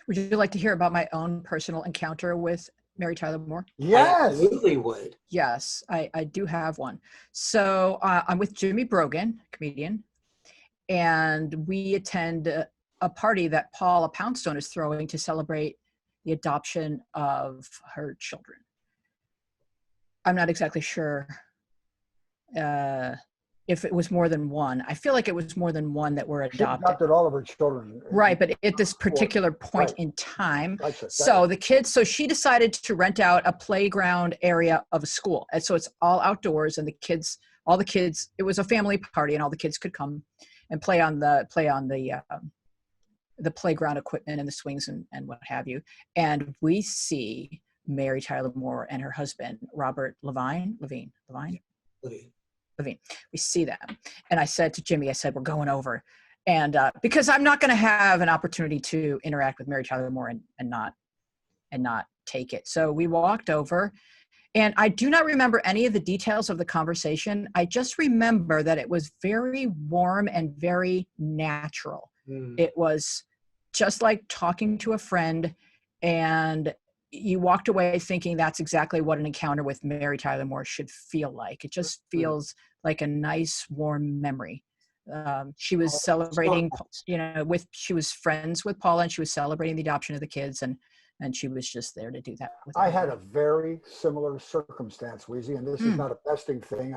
Would you like to hear about my own personal encounter with Mary Tyler Moore? I Yes. absolutely would. Yes, I do have one. So I'm with Jimmy Brogan, comedian, and we attend a party that Paula Poundstone is throwing to celebrate the adoption of her children. I'm not exactly sure if it was more than one. I feel like it was more than one that were She adopted. adopted all of her children. Right, but at this particular point Right. in time, Gotcha. so the kids, so she decided to rent out a playground area of a school, and so it's all outdoors, and the kids, all the kids, it was a family party, and all the kids could come and play on the playground equipment and the swings and what have you. And we see Mary Tyler Moore and her husband Robert Levine. We see them, and I said to Jimmy, I said, we're going over. And because I'm not going to have an opportunity to interact with Mary Tyler Moore and not take it. So we walked over, and I do not remember any of the details of the conversation. I just remember that it was very warm and very natural. It was just like talking to a friend, and you walked away thinking that's exactly what an encounter with Mary Tyler Moore should feel like. It just feels like a nice, warm memory. She was celebrating, she was friends with Paula, and she was celebrating the adoption of the kids, and she was just there to do that with I had everybody. a very similar circumstance, Weezy, and this is not a besting thing.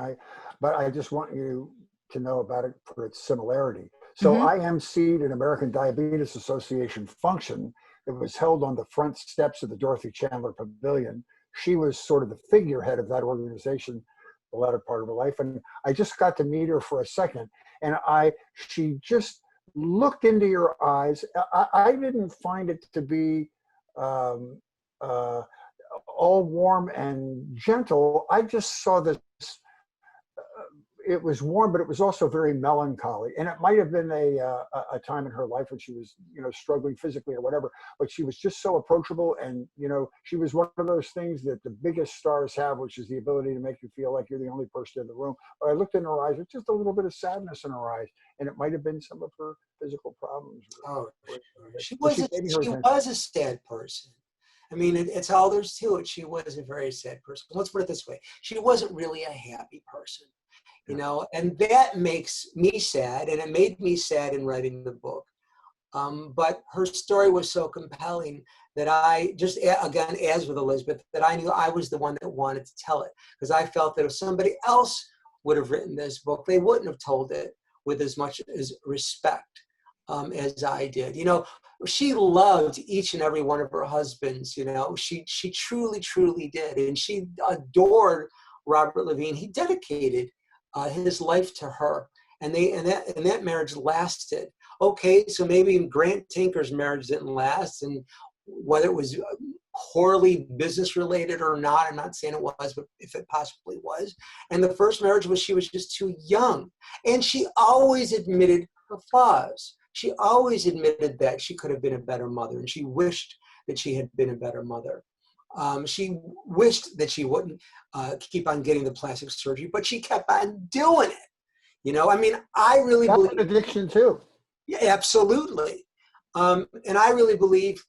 But I just want you to know about it for its similarity. So I emceed an American Diabetes Association function that was held on the front steps of the Dorothy Chandler Pavilion. She was sort of the figurehead of that organization the latter part of her life, and I just got to meet her for a second, and she just looked into your eyes. I didn't find it to be all warm and gentle. I just saw this. It was warm, but it was also very melancholy. And it might have been a time in her life when she was, struggling physically or whatever. But she was just so approachable, and she was one of those things that the biggest stars have, which is the ability to make you feel like you're the only person in the room. But I looked in her eyes with just a little bit of sadness in her eyes, and it might have been some of her physical problems. Oh, she was a sad person. I mean, it's all there's to it. She was a very sad person. Let's put it this way: she wasn't really a happy person. And that makes me sad, and it made me sad in writing the book. But her story was so compelling that I just, again, as with Elizabeth, that I knew I was the one that wanted to tell it, because I felt that if somebody else would have written this book, they wouldn't have told it with as much as respect as I did. She loved each and every one of her husbands. She truly, truly did, and she adored Robert Levine. He dedicated his life to her, and that marriage lasted. Okay, so maybe Grant Tinker's marriage didn't last, and whether it was poorly business related or not, I'm not saying it was, but if it possibly was. And the first marriage was she was just too young, and she always admitted her flaws. She always admitted that she could have been a better mother, and she wished that she had been a better mother. She wished that she wouldn't keep on getting the plastic surgery, but she kept on doing it. I really believe an addiction too. Yeah, absolutely. And I really believe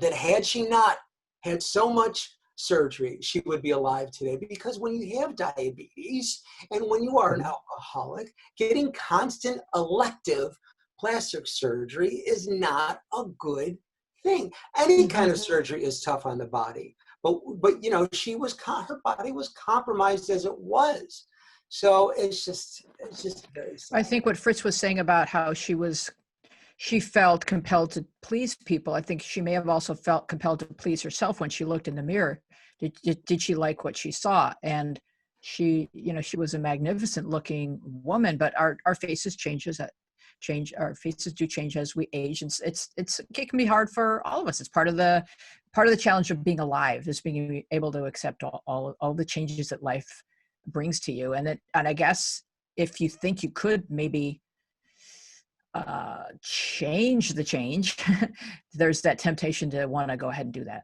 that had she not had so much surgery, she would be alive today. Because when you have diabetes and when you are an alcoholic, getting constant elective plastic surgery is not a good thing. Any kind of surgery is tough on the body, but her body was compromised as it was. So it's just very sad. I think what Fritz was saying about how she felt compelled to please people, I think she may have also felt compelled to please herself when she looked in the mirror. Did she like what she saw? And she was a magnificent looking woman, but our faces our faces do change as we age, and it can be hard for all of us. It's part of the challenge of being alive, is being able to accept all the changes that life brings to you. And I guess if you think you could maybe change the change, there's that temptation to want to go ahead and do that.